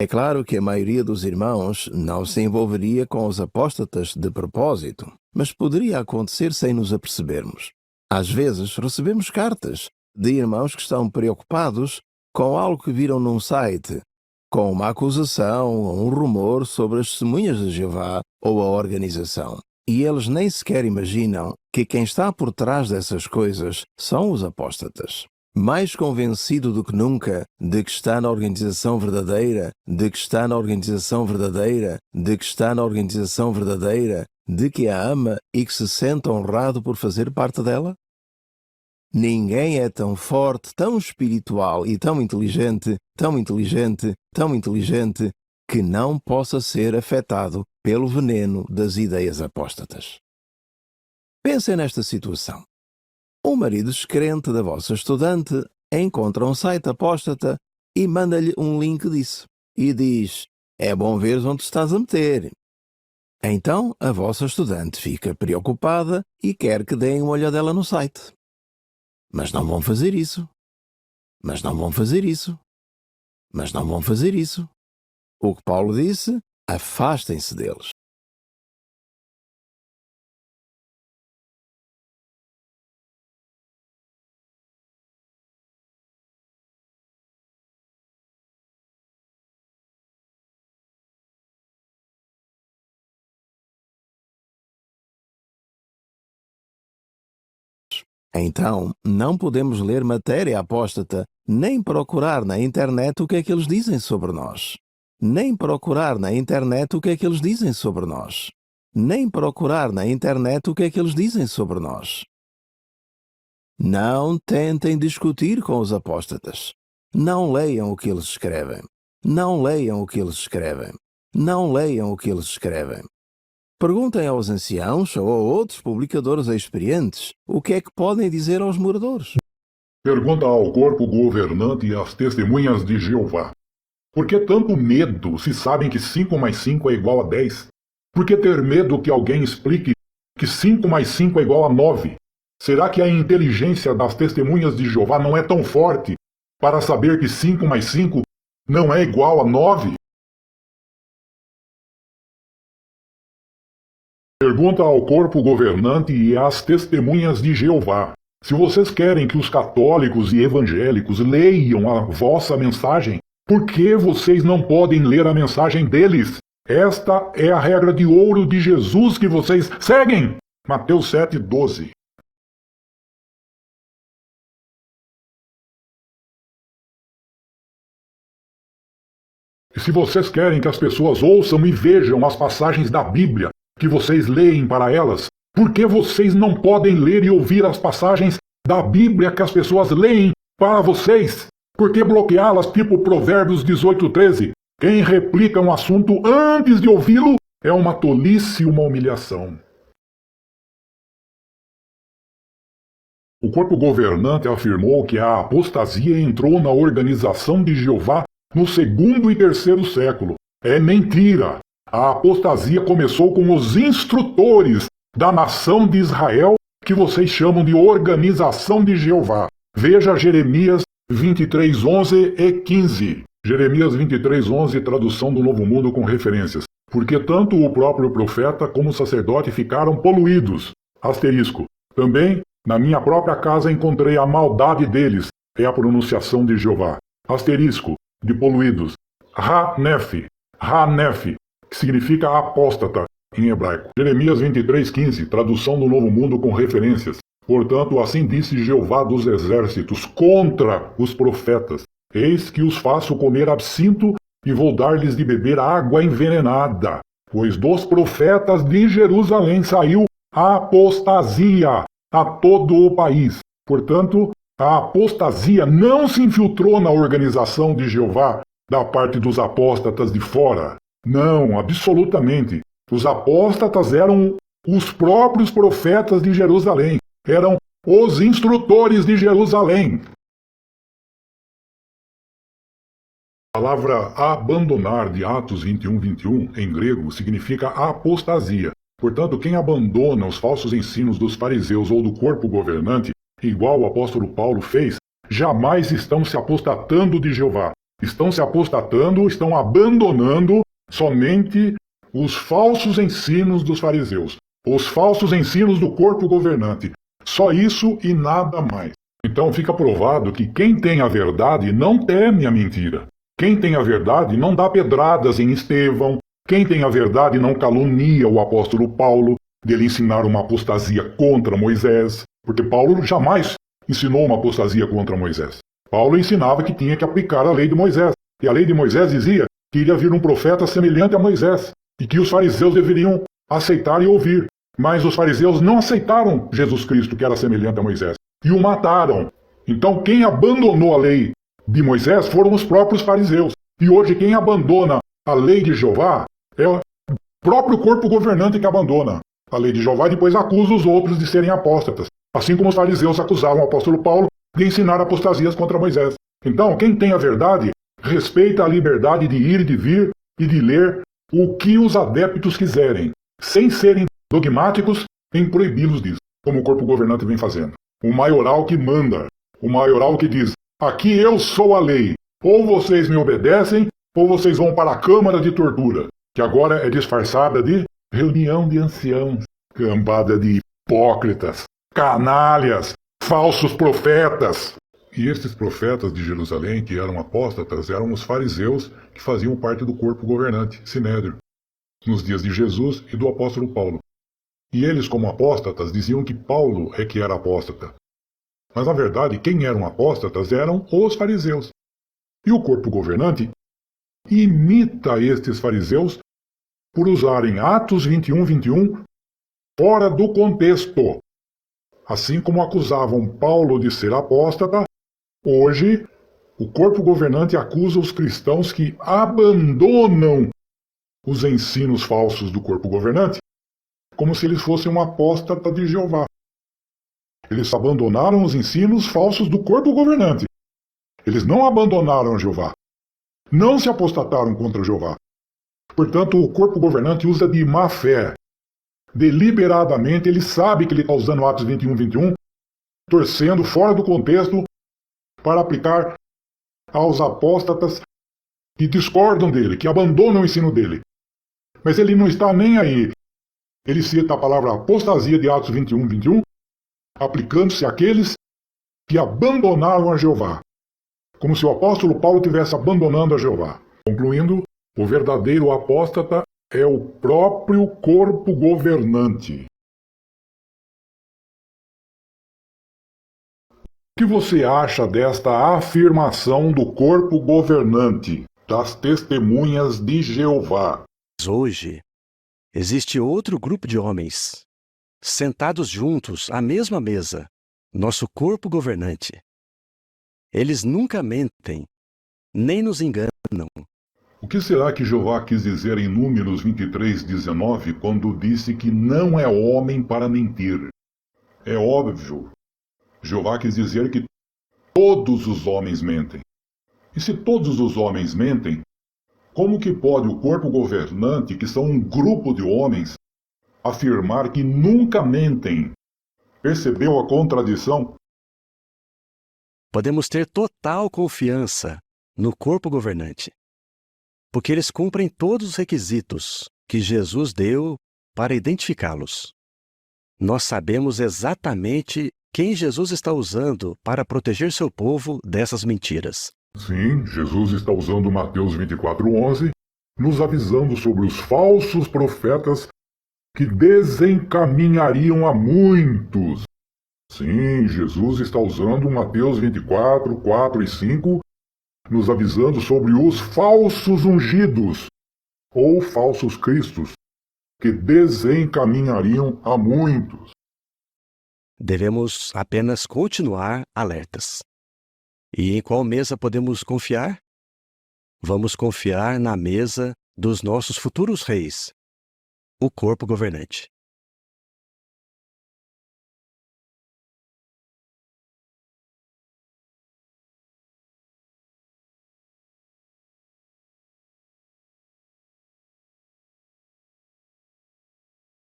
É claro que a maioria dos irmãos não se envolveria com os apóstatas de propósito, mas poderia acontecer sem nos apercebermos. Às vezes recebemos cartas de irmãos que estão preocupados com algo que viram num site, com uma acusação ou um rumor sobre as testemunhas de Jeová ou a organização. E eles nem sequer imaginam que quem está por trás dessas coisas são os apóstatas. Mais convencido do que nunca de que está na organização verdadeira, de que está na organização verdadeira, de que está na organização verdadeira, de que a ama e que se sente honrado por fazer parte dela? Ninguém é tão forte, tão espiritual e tão inteligente, que não possa ser afetado pelo veneno das ideias apóstatas. Pensem nesta situação. Um marido descrente da vossa estudante encontra um site apóstata e manda-lhe um link disso. E diz, é bom ver onde estás a meter. Então, a vossa estudante fica preocupada e quer que deem uma olhadela no site. Mas não vão fazer isso. Mas não vão fazer isso. Mas não vão fazer isso. O que Paulo disse, afastem-se deles. Então, não podemos ler matéria apóstata, nem procurar na internet o que é que eles dizem sobre nós. Nem procurar na internet o que é que eles dizem sobre nós. Nem procurar na internet o que é que eles dizem sobre nós. Não tentem discutir com os apóstatas. Não leiam o que eles escrevem. Não leiam o que eles escrevem. Não leiam o que eles escrevem. Perguntem aos anciãos ou a outros publicadores experientes o que é que podem dizer aos moradores. Pergunta ao corpo governante e às testemunhas de Jeová. Por que tanto medo se sabem que 5 mais 5 é igual a 10? Por que ter medo que alguém explique que 5 mais 5 é igual a 9? Será que a inteligência das testemunhas de Jeová não é tão forte para saber que 5 mais 5 não é igual a 9? Pergunta ao corpo governante e às testemunhas de Jeová. Se vocês querem que os católicos e evangélicos leiam a vossa mensagem, por que vocês não podem ler a mensagem deles? Esta é a regra de ouro de Jesus que vocês seguem! Mateus 7:12. E se vocês querem que as pessoas ouçam e vejam as passagens da Bíblia que vocês leem para elas, por que vocês não podem ler e ouvir as passagens da Bíblia que as pessoas leem para vocês? Por que bloqueá-las tipo Provérbios 18:13? Quem replica um assunto antes de ouvi-lo é uma tolice e uma humilhação. O corpo governante afirmou que a apostasia entrou na organização de Jeová no 2º e 3º século. É mentira! A apostasia começou com os instrutores da nação de Israel, que vocês chamam de Organização de Jeová. Veja Jeremias 23:11 e 15. Jeremias 23:11, tradução do Novo Mundo com referências. Porque tanto o próprio profeta como o sacerdote ficaram poluídos. Asterisco. Também, na minha própria casa encontrei a maldade deles. É a pronunciação de Jeová. Asterisco. De poluídos. Ha-nef, que significa apóstata em hebraico. Jeremias 23:15, tradução do Novo Mundo com referências. Portanto, assim disse Jeová dos exércitos contra os profetas: eis que os faço comer absinto e vou dar-lhes de beber água envenenada, pois dos profetas de Jerusalém saiu a apostasia a todo o país. Portanto, a apostasia não se infiltrou na organização de Jeová da parte dos apóstatas de fora. Não, absolutamente. Os apóstatas eram os próprios profetas de Jerusalém. Eram os instrutores de Jerusalém. A palavra abandonar de Atos 21:21 em grego significa apostasia. Portanto, quem abandona os falsos ensinos dos fariseus ou do corpo governante, igual o apóstolo Paulo fez, jamais estão se apostatando de Jeová. Estão se apostatando, estão abandonando somente os falsos ensinos dos fariseus, os falsos ensinos do corpo governante. Só isso e nada mais. Então fica provado que quem tem a verdade não teme a mentira. Quem tem a verdade não dá pedradas em Estevão. Quem tem a verdade não calunia o apóstolo Paulo dele ensinar uma apostasia contra Moisés, porque Paulo jamais ensinou uma apostasia contra Moisés. Paulo ensinava que tinha que aplicar a lei de Moisés. E a lei de Moisés dizia que iria vir um profeta semelhante a Moisés e que os fariseus deveriam aceitar e ouvir. Mas os fariseus não aceitaram Jesus Cristo, que era semelhante a Moisés, e o mataram. Então quem abandonou a lei de Moisés foram os próprios fariseus. E hoje quem abandona a lei de Jeová é o próprio corpo governante que abandona a lei de Jeová e depois acusa os outros de serem apóstatas. Assim como os fariseus acusavam o apóstolo Paulo de ensinar apostasias contra Moisés. Então, quem tem a verdade, respeita a liberdade de ir e de vir e de ler o que os adeptos quiserem, sem serem dogmáticos em proibi-los disso, como o corpo governante vem fazendo. O maioral que manda, o maioral que diz, aqui eu sou a lei, ou vocês me obedecem, ou vocês vão para a câmara de tortura, que agora é disfarçada de reunião de anciãos, cambada de hipócritas, canalhas, falsos profetas. E esses profetas de Jerusalém, que eram apóstatas, eram os fariseus que faziam parte do corpo governante, Sinédrio, nos dias de Jesus e do apóstolo Paulo. E eles, como apóstatas, diziam que Paulo é que era apóstata. Mas, na verdade, quem eram apóstatas eram os fariseus. E o corpo governante imita estes fariseus por usarem Atos 21 fora do contexto. Assim como acusavam Paulo de ser apóstata, hoje o corpo governante acusa os cristãos que abandonam os ensinos falsos do corpo governante, como se eles fossem uma apóstata de Jeová. Eles abandonaram os ensinos falsos do corpo governante. Eles não abandonaram Jeová. Não se apostataram contra Jeová. Portanto, o corpo governante usa de má fé. Deliberadamente, ele sabe que ele está usando Atos 21, torcendo fora do contexto para aplicar aos apóstatas que discordam dele, que abandonam o ensino dele. Mas ele não está nem aí. Ele cita a palavra apostasia de Atos 21, aplicando-se àqueles que abandonaram a Jeová, como se o apóstolo Paulo estivesse abandonando a Jeová. Concluindo, o verdadeiro apóstata é o próprio corpo governante. O que você acha desta afirmação do corpo governante, das testemunhas de Jeová? Hoje, existe outro grupo de homens, sentados juntos à mesma mesa, nosso corpo governante. Eles nunca mentem, nem nos enganam. O que será que Jeová quis dizer em Números 23:19, quando disse que não é homem para mentir? É óbvio. Jeová quis dizer que todos os homens mentem. E se todos os homens mentem, como que pode o corpo governante, que são um grupo de homens, afirmar que nunca mentem? Percebeu a contradição? Podemos ter total confiança no corpo governante, porque eles cumprem todos os requisitos que Jesus deu para identificá-los. Nós sabemos exatamente quem Jesus está usando para proteger seu povo dessas mentiras. Sim, Jesus está usando Mateus 24:11, nos avisando sobre os falsos profetas que desencaminhariam a muitos. Sim, Jesus está usando Mateus 24:4 e 5, nos avisando sobre os falsos ungidos, ou falsos cristos, que desencaminhariam a muitos. Devemos apenas continuar alertas. E em qual mesa podemos confiar? Vamos confiar na mesa dos nossos futuros reis, o corpo governante.